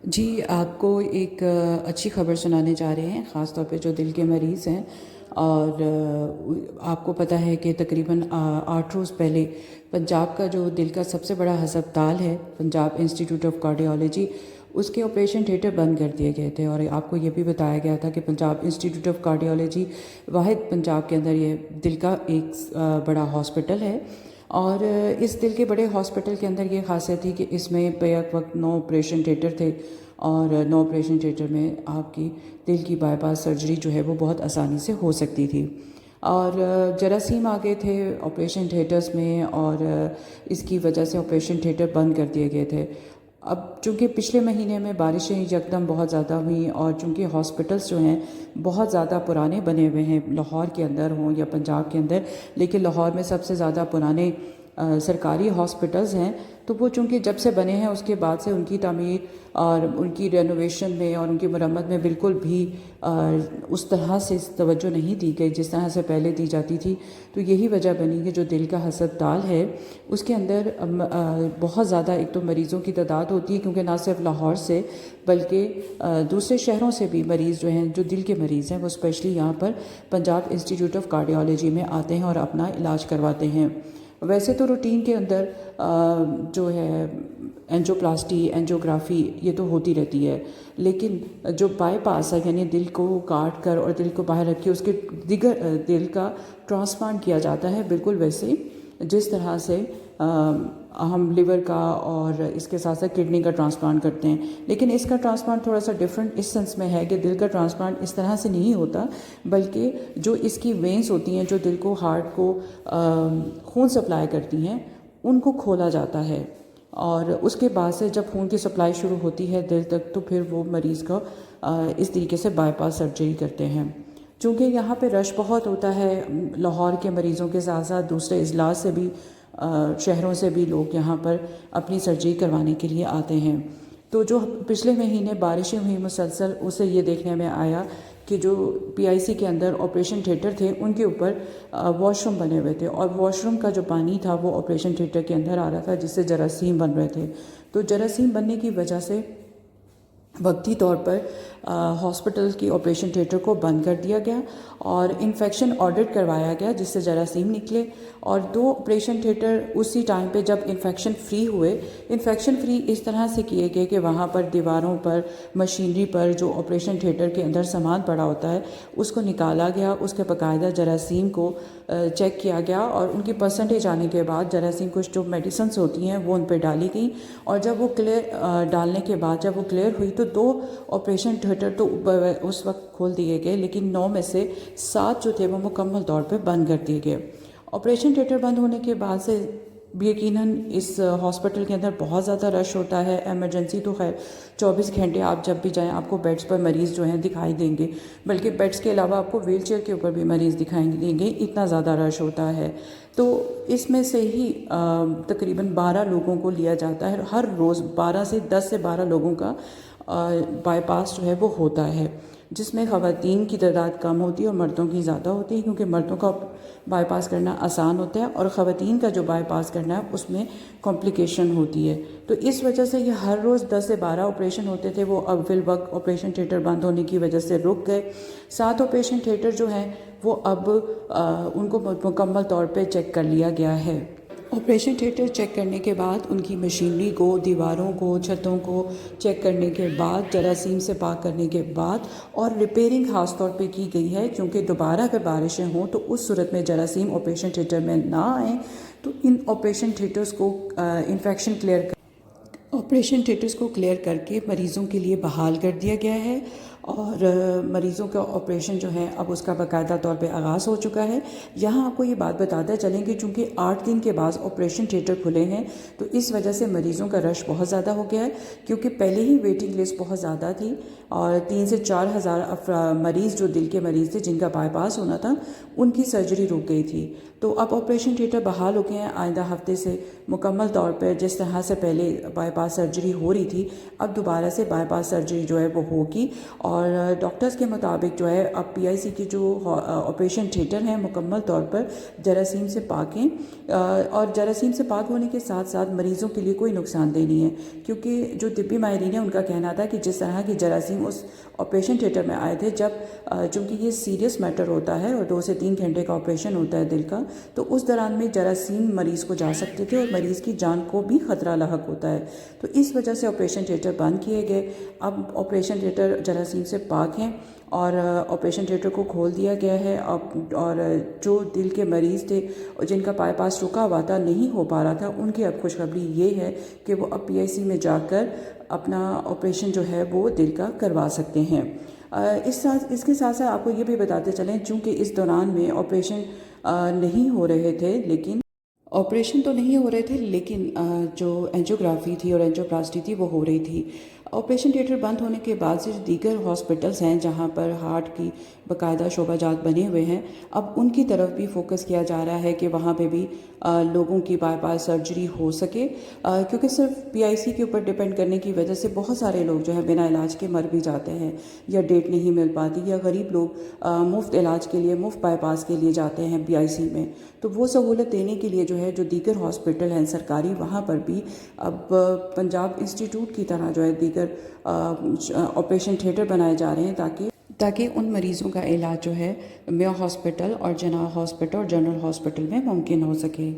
جی، آپ کو ایک اچھی خبر سنانے جا رہے ہیں، خاص طور پہ جو دل کے مریض ہیں اور آپ کو پتہ ہے کہ تقریباً 8 روز پہلے پنجاب کا جو دل کا سب سے بڑا ہسپتال ہے، پنجاب انسٹیٹیوٹ آف کارڈیالوجی، اس کے آپریشن تھیٹر بند کر دیے گئے تھے اور آپ کو یہ بھی بتایا گیا تھا کہ پنجاب انسٹیٹیوٹ آف کارڈیالوجی واحد پنجاب کے اندر یہ دل کا ایک بڑا ہاسپٹل ہے۔ اور اس دل کے بڑے ہاسپٹل کے اندر یہ خاصیت تھی کہ اس میں بیک وقت 9 آپریشن تھیٹر تھے اور 9 آپریشن تھیٹر میں آپ کی دل کی بائی پاس سرجری جو ہے وہ بہت آسانی سے ہو سکتی تھی۔ اور جراثیم آ گئے تھے آپریشن تھیٹرز میں اور اس کی وجہ سے آپریشن تھیٹر بند کر دیے گئے تھے۔ اب چونکہ پچھلے مہینے میں بارشیں یکدم بہت زیادہ ہوئیں اور چونکہ ہاسپٹلس جو ہیں بہت زیادہ پرانے بنے ہوئے ہیں، لاہور کے اندر ہوں یا پنجاب کے اندر، لیکن لاہور میں سب سے زیادہ پرانے سرکاری ہاسپٹلز ہیں، تو وہ چونکہ جب سے بنے ہیں اس کے بعد سے ان کی تعمیر اور ان کی رینوویشن میں اور ان کی مرمت میں بالکل بھی اس طرح سے توجہ نہیں دی گئی جس طرح سے پہلے دی جاتی تھی۔ تو یہی وجہ بنی کہ جو دل کا ہسپتال ہے اس کے اندر بہت زیادہ ایک تو مریضوں کی تعداد ہوتی ہے، کیونکہ نہ صرف لاہور سے بلکہ دوسرے شہروں سے بھی مریض جو ہیں، جو دل کے مریض ہیں، وہ اسپیشلی یہاں پر پنجاب انسٹیٹیوٹ آف کارڈیالوجی میں آتے ہیں اور اپنا علاج کرواتے ہیں۔ ویسے تو روٹین کے اندر جو ہے اینجیوپلاسٹی، اینجیوگرافی یہ تو ہوتی رہتی ہے، لیکن جو بائی پاس ہے یعنی دل کو کاٹ کر اور دل کو باہر رکھ کے اس کے دیگر دل کا ٹرانسپلانٹ کیا جاتا ہے، بالکل ویسے جس طرح سے ہم لیور کا اور اس کے ساتھ ساتھ کڈنی کا ٹرانسپلانٹ کرتے ہیں، لیکن اس کا ٹرانسپلانٹ تھوڑا سا ڈیفرنٹ اس سینس میں ہے کہ دل کا ٹرانسپلانٹ اس طرح سے نہیں ہوتا، بلکہ جو اس کی وینس ہوتی ہیں جو دل کو، ہارٹ کو خون سپلائی کرتی ہیں، ان کو کھولا جاتا ہے اور اس کے بعد سے جب خون کی سپلائی شروع ہوتی ہے دل تک، تو پھر وہ مریض کا اس طریقے سے بائی پاس سرجری کرتے ہیں۔ چونکہ یہاں پہ رش بہت ہوتا ہے، لاہور کے مریضوں کے ساتھ ساتھ دوسرے اضلاع سے بھی، شہروں سے بھی لوگ یہاں پر اپنی سرجری کروانے کے لیے آتے ہیں۔ تو جو پچھلے مہینے بارشیں ہوئی مسلسل، اسے یہ دیکھنے میں آیا کہ جو پی آئی سی کے اندر آپریشن تھیٹر تھے ان کے اوپر واش روم بنے ہوئے تھے اور واش روم کا جو پانی تھا وہ آپریشن تھیٹر کے اندر آ رہا تھا، جس سے جراثیم بن رہے تھے۔ تو جراثیم بننے کی وجہ سے وقتی طور پر ہاسپٹل کی آپریشن تھیٹر کو بند کر دیا گیا اور انفیکشن آڈٹ کروایا گیا جس سے جراثیم نکلے، اور 2 آپریشن تھیٹر اسی ٹائم پہ جب انفیکشن فری ہوئے، انفیکشن فری اس طرح سے کیے گئے کہ وہاں پر دیواروں پر، مشینری پر جو آپریشن تھیٹر کے اندر سامان پڑا ہوتا ہے اس کو نکالا گیا، اس کے باقاعدہ جراثیم کو چیک کیا گیا اور ان کی پرسنٹیج آنے کے بعد جراثیم کچھ جو میڈیسنس ہوتی ہیں وہ ان پہ ڈالی گئیں، اور جب وہ ڈالنے کے بعد جب وہ کلیئر ہوئی تو 2 آپریشن تھیٹر تو اس وقت کھول دیے گئے، لیکن 9 میں سے 7 جو تھے وہ مکمل طور پہ بند کر دیے گئے۔ آپریشن تھیٹر بند ہونے کے بعد سے یقیناً اس ہاسپٹل کے اندر بہت زیادہ رش ہوتا ہے۔ ایمرجنسی تو خیر 24 گھنٹے آپ جب بھی جائیں آپ کو بیڈس پر مریض جو ہیں دکھائی دیں گے، بلکہ بیڈس کے علاوہ آپ کو ویل چیئر کے اوپر بھی مریض دکھائی دیں گے، اتنا زیادہ رش ہوتا ہے۔ تو اس میں سے ہی تقریباً 12 لوگوں کو لیا جاتا ہے، ہر روز 10 سے 12 لوگوں کا بائی پاس جو ہے وہ ہوتا ہے، جس میں خواتین کی تعداد کم ہوتی ہے اور مردوں کی زیادہ ہوتی ہے، کیونکہ مردوں کا بائی پاس کرنا آسان ہوتا ہے اور خواتین کا جو بائی پاس کرنا ہے اس میں کمپلیکیشن ہوتی ہے۔ تو اس وجہ سے یہ ہر روز 10 سے 12 آپریشن ہوتے تھے، وہ اب فی الوقت آپریشن تھیٹر بند ہونے کی وجہ سے رک گئے۔ 7 آپریشن تھیٹر جو ہیں وہ اب ان کو مکمل طور پہ چیک کر لیا گیا ہے۔ آپریشن تھیٹر چیک کرنے کے بعد ان کی مشینری کو، دیواروں کو، چھتوں کو چیک کرنے کے بعد، جراثیم سے پاک کرنے کے بعد اور ریپیئرنگ خاص طور پہ کی گئی ہے، کیونکہ دوبارہ اگر بارشیں ہوں تو اس صورت میں جراثیم آپریشن تھیٹر میں نہ آئیں، تو ان آپریشن تھیٹرز کو آپریشن تھیٹرز کو کلیئر کر کے مریضوں کے لیے بحال کر دیا گیا ہے، اور مریضوں کا آپریشن جو ہے اب اس کا باقاعدہ طور پہ آغاز ہو چکا ہے۔ یہاں آپ کو یہ بات بتاتے چلیں کہ چونکہ 8 دن کے بعد آپریشن تھیٹر کھلے ہیں تو اس وجہ سے مریضوں کا رش بہت زیادہ ہو گیا ہے، کیونکہ پہلے ہی ویٹنگ لسٹ بہت زیادہ تھی اور 3 سے 4 ہزار مریض جو دل کے مریض تھے جن کا بائی پاس ہونا تھا ان کی سرجری رک گئی تھی۔ تو اب آپریشن تھیٹر بحال ہو گئے ہیں، آئندہ ہفتے سے مکمل طور پر جس طرح سے پہلے بائی پاس سرجری ہو رہی تھی اب دوبارہ سے بائی پاس سرجری جو ہے وہ ہوگی، اور ڈاکٹرز کے مطابق جو ہے اب PIC کی جو آپریشن تھیٹر ہیں مکمل طور پر جراثیم سے پاک ہیں، اور جراثیم سے پاک ہونے کے ساتھ ساتھ مریضوں کے لیے کوئی نقصان دہ نہیں ہے، کیونکہ جو طبی ماہرین ہیں ان کا کہنا تھا کہ جس طرح کی جراثیم اس آپریشن تھیٹر میں آئے تھے، جب چونکہ یہ سیریس میٹر ہوتا ہے اور 2 سے 3 گھنٹے کا آپریشن ہوتا ہے دل کا، تو اس دوران میں جراثیم مریض کو جا سکتے تھے اور مریض کی جان کو بھی خطرہ لاحق ہوتا ہے، تو اس وجہ سے آپریشن تھیٹر بند کیے گئے۔ اب آپریشن تھیٹر جراثیم سے پاک ہیں اور آپریشن تھیٹر کو کھول دیا گیا ہے، اور جو دل کے مریض تھے جن کا بائی پاس رکا ہوا تھا، نہیں ہو پا رہا تھا، ان کی اب خوشخبری یہ ہے کہ وہ اب PIC میں جا کر اپنا آپریشن جو ہے وہ دل کا کروا سکتے ہیں۔ اس کے ساتھ ساتھ آپ کو یہ بھی بتاتے چلیں، چونکہ اس دوران میں آپریشن نہیں ہو رہے تھے، لیکن آپریشن تو نہیں ہو رہے تھے لیکن جو اینجیوگرافی تھی اور اینجیوپلاسٹی تھی وہ ہو رہی تھی۔ آپریشن تھیٹر بند ہونے کے بعد سے دیگر ہاسپٹلز ہیں جہاں پر ہارٹ کی باقاعدہ شعبہ جات بنے ہوئے ہیں، اب ان کی طرف بھی فوکس کیا جا رہا ہے کہ وہاں پہ بھی لوگوں کی بائی پاس سرجری ہو سکے، کیونکہ صرف PIC کے اوپر ڈپینڈ کرنے کی وجہ سے بہت سارے لوگ جو ہے بنا علاج کے مر بھی جاتے ہیں، یا ڈیٹ نہیں مل پاتی، یا غریب لوگ مفت علاج کے لیے مفت بائی پاس کے لیے جاتے ہیں PIC میں، تو وہ سہولت دینے کے لیے جو ہے جو دیگر ہاسپٹل ہیں سرکاری، وہاں پر بھی اب پنجاب انسٹیٹیوٹ کی طرح جو ہے دیگر آپریشن تھیٹر بنائے جا رہے ہیں تاکہ ان مریضوں کا علاج جو ہے میو ہاسپٹل اور جناح ہاسپٹل اور جنرل ہاسپٹل میں ممکن ہو سکے۔